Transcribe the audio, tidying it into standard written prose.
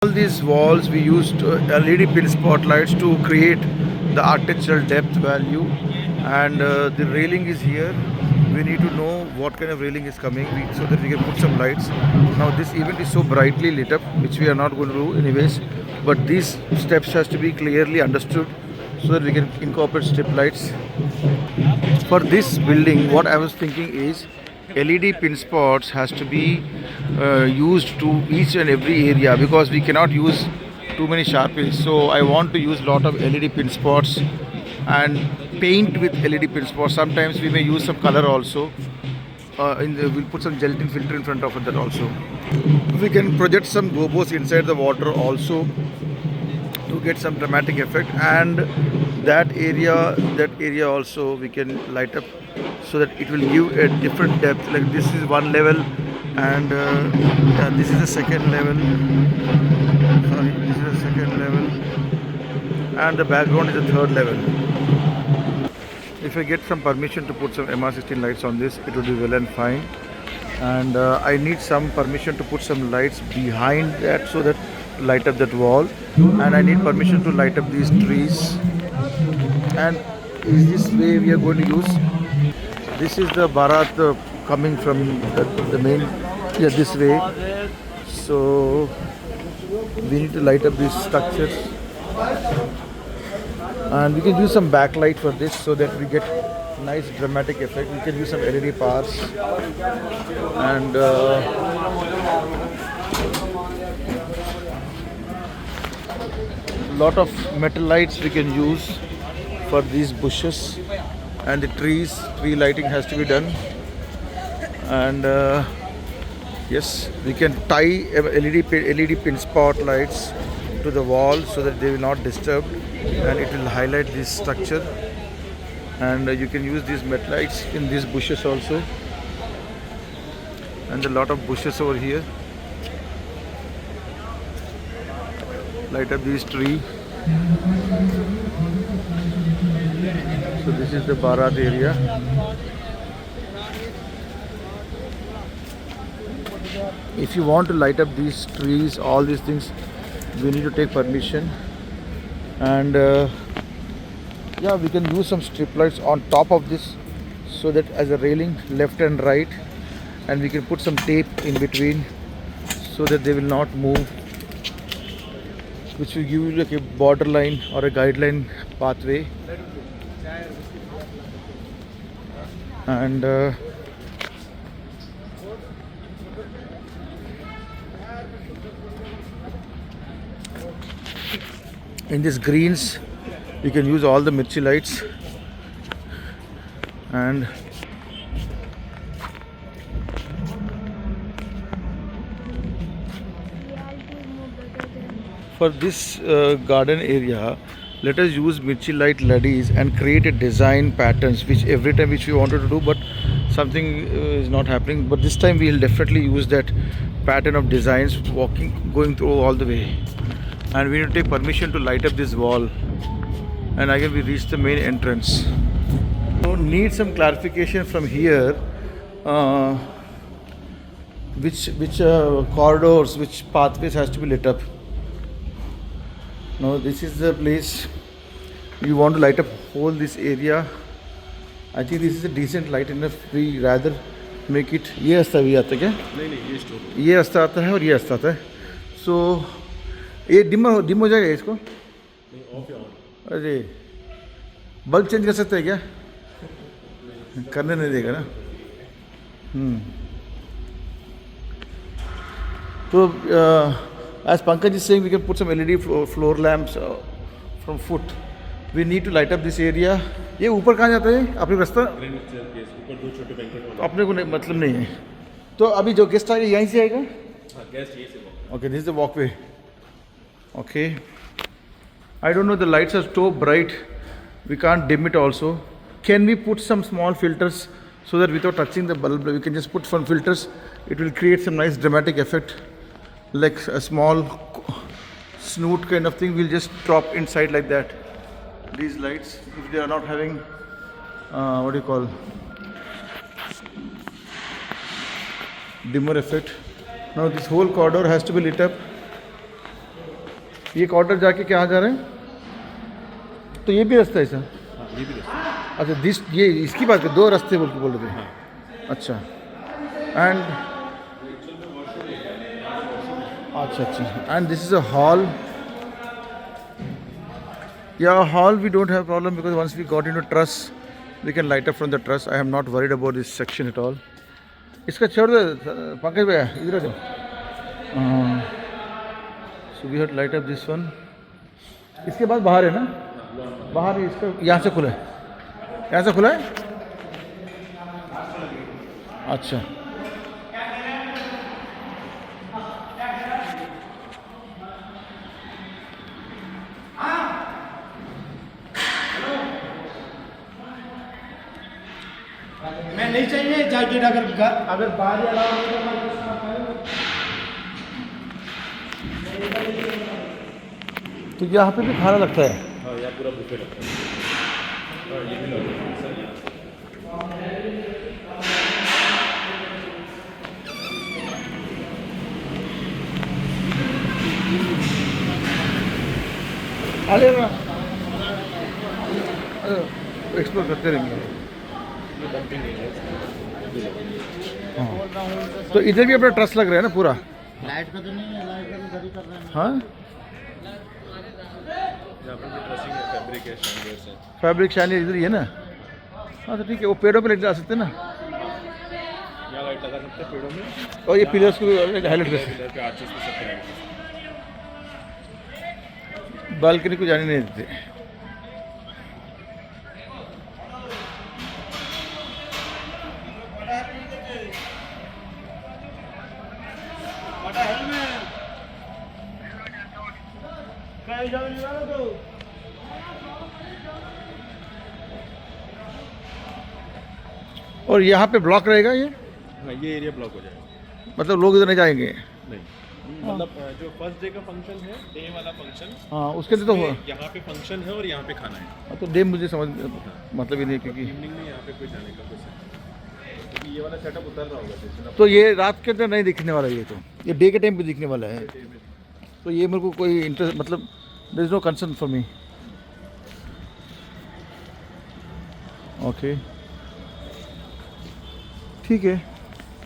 All these walls we used LED pin spotlights to create the architectural depth value, and the railing is here. We need to know what kind of railing is coming so that we can put some lights. Now this event is so brightly lit up, which we are not going to do anyways, but these steps has to be clearly understood so that we can incorporate strip lights. For this building, what I was thinking is LED pin spots has to be used to each and every area, because we cannot use too many sharpies. So I want to use lot of LED pin spots and paint with LED pin spots. Sometimes we may use some color also. We'll put some gelatin filter in front of that also. We can project some gobos inside the water also to get some dramatic effect, and that area also we can light up so that it will give a different depth. Like this is one level, and this is the second level. Sorry, this is the second level, and the background is the third level. If I get some permission to put some MR16 lights on this, it would be well and fine. And I need some permission to put some lights behind that so that light up that wall, and I need permission to light up these trees. And is this way we are going to use? This is the Bharat coming from the main, yeah, this way. So we need to light up these structures, and we can use some backlight for this so that we get nice dramatic effect. We can use some LED powers, and lot of metal lights we can use for these bushes and the trees. Tree lighting has to be done, and yes, we can tie LED pin spotlights to the wall so that they will not disturb, and it will highlight this structure. And you can use these metal lights in these bushes also, and a lot of bushes over here. Light up this tree. So this is the Bharat area. If you want to light up these trees, all these things, we need to take permission. And yeah, we can use some strip lights on top of this so that as a railing left and right, and we can put some tape in between so that they will not move, which will give you like a borderline or a guideline pathway. And in these greens you can use all the mirchi lights, and for this garden area, let us use mirchi light LEDs and create a design patterns which every time which we wanted to do, but something is not happening. But this time we will definitely use that pattern of designs going through all the way. And we need to take permission to light up this wall, and again we reach the main entrance. So need some clarification from here, which corridors, which pathways has to be lit up. Now this is the place you want to light up whole this area. I think this is a decent light enough. We rather make it. ये रास्ता भी आता है क्या? नहीं, ये रास्ता आता है और ये रास्ता आता है. So ये डिम हो जाएगा इसको? नहीं, ऑफ या ऑन. अरे बल्ब चेंज कर सकते हैं क्या? करने नहीं देगा ना. तो as Pankaj is saying, we can put some LED floor lamps from foot. We need to light up this area. ये ऊपर कहाँ जाता है? अपने रास्ता? ऊपर दो छोटे बैंकेट वाले. अपने को मतलब नहीं है. तो अभी जो गेस्ट आएगा यहीं से आएगा? हाँ, गेस्ट यहीं से. Okay, this is the walkway. Okay. I don't know. The lights are so bright. We can't dim it also. Can we put some small filters so that without touching the bulb, we can just put some filters? It will create some nice dramatic effect. Like a small snoot kind of thing, we'll just drop inside like that. These lights, if they are not having what do you call, dimmer effect. Now this whole corridor has to be lit up. ये quarter जाके क्या जा रहे हैं? तो ये भी रास्ता है सर? हाँ ये भी रास्ता। अच्छा ये इसकी बात कर, 2 रास्ते बोल रहे थे। हाँ। अच्छा एंड अच्छा and this is a hall. Yeah, hall we don't have problem because once we got into truss, we can light up from the truss. I am not worried about this section at all. इसका छोड़ दे पंकज भैया, इधर आ जाओ. So we had light up this one. इसके बाद बाहर है ना? बाहर है इसका, यहाँ से खुला है. यहाँ से खुला है? अच्छा. मैं नहीं चाहिए जैकेट, अगर बाहर अलाउ तो यहाँ पे भी खाना लगता है. हाँ यहाँ पूरा बुफे लगता है। और ये भी लगता है सर यहाँ। अरे ना एक्सप्लोर करते रहेंगे. हाँ तो इधर भी अपना ट्रस्ट लग रहा है ना पूरा? लाइट का तो नहीं है, लाइट का तो घर ही कर रहे हैं। हाँ यहाँ पर भी ड्रेसिंग है, फैब्रिक है, शैंडियर्स है। फैब्रिक शाइनर इधर ही है ना? हाँ तो ठीक है, वो पेड़ों पे लेके जा सकते हैं ना? यहाँ लाइट लगा सकते हैं पेड़ों में। और ये पिलर्स को हाईलाइट कर सकते पिलर पे आर्चेस पे सब करेंगे। हैं. बालकनी को जाने नहीं देते. और यहाँ पे ब्लॉक रहेगा ये? हाँ ये एरिया ब्लॉक हो जाएगा। मतलब लोग इधर नहीं जाएंगे? नहीं मतलब जो फर्स्ट डे का फंक्शन है, डे वाला फंक्शन, हाँ उसके लिए तो हुआ. यहाँ पे फंक्शन है और यहाँ पे खाना है। तो डे मुझे समझ मतलब ही नहीं क्योंकि इवनिंग में यहाँ पे कोई जाने का कुछ है, क्योंकि ये वाला सेटअप उतर रहा होगा जैसे तो ये रात के अंदर नहीं दिखने वाला, ये तो ये डे के टाइम पे दिखने वाला है. तो ये मेरे को कोई इंटरेस्ट मतलब there is no concern for me. Okay ठीक है.